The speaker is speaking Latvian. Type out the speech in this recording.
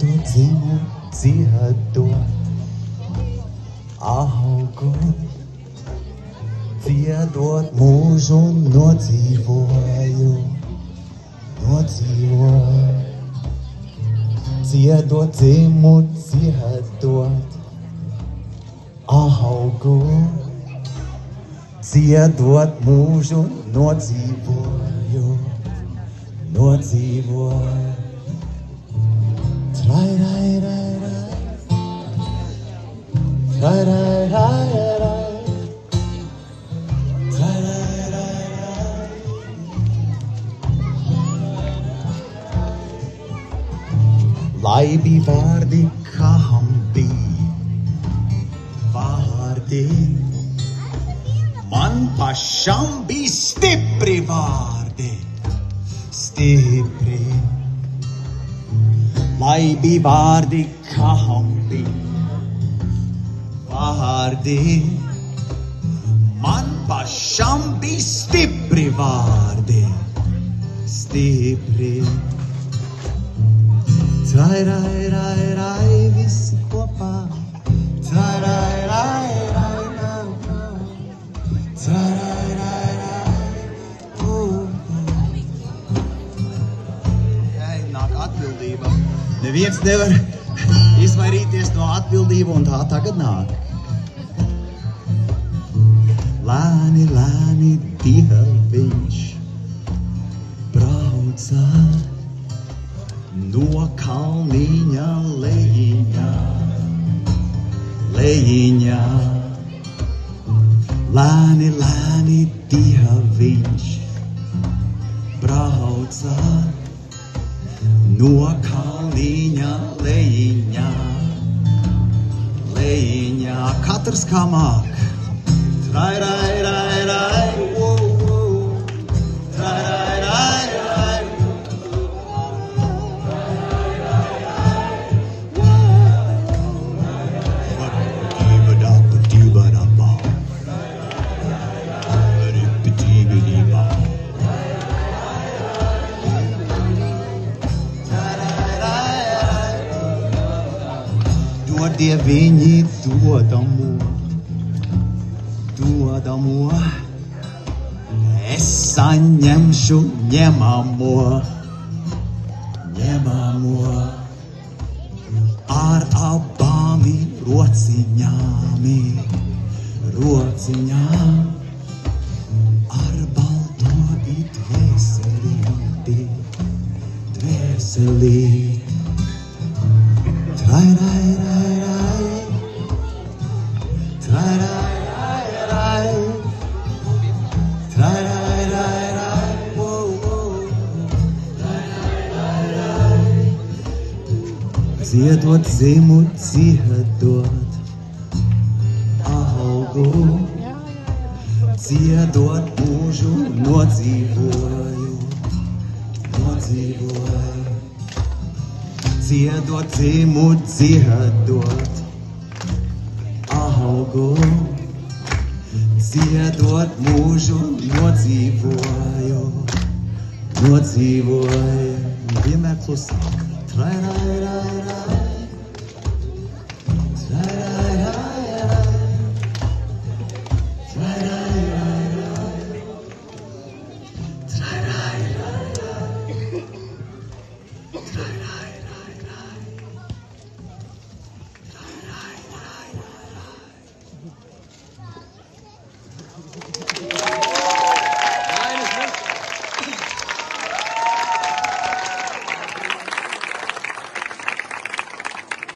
Ziedot zimu, ziedot augu, ziedot mūžu nodzīvoju, nodzīvoju. Ziedot zimu, ziedot augu, ziedot mūžu nodzīvoju, nodzīvoju. Trai, rai, rai, rai. Trai, rai, rai, rai. Trai, rai, rai, rai. Lai bija vārdi, kam bija vārdi, man pašam bija stipri vārdi, stipri. Lai bija vārdi, kam bija vārdi, man pašam bija stipri vārdi, stipri. Trai, rai, rai, rai, visi kopā. Trai, rai, rai, rai, rai, rai. Trai, rai, rai, rai. Nāk atbildība. Neviens nevar izvairīties no atbildību, un tā tagad nāk. Lēni, lēni dieviņš brauca no kalniņa lejiņā, lejiņā. Lēni, lēni dieviņš brauca no kalniņa lejiņā, lejiņā. Katrs kā māk. Trai, rai, rai, rai, wow, wow. Trai, rai, rai, rai. Dodie viņi dodamo, dodamo, es saņemšu ņemamo, ņemamo. Ar abām rociņām, rociņām, ar balto dvēselīti, dvēselīti. Trai, rai, rai, rai. Trai, rai, rai, rai. Trai, rai, rai, rai. Wow, wow. Trai, rai, rai, rai. Ziedot zimu, ziedot augu, ziedot mūžu nodzīvoju, nodzīvoju. Ziedot zimu, ziedot augu, ziedot mūžu nodzīvoju, nodzīvoju. Vienmēr klusāk. Trai, rai, rai, rai.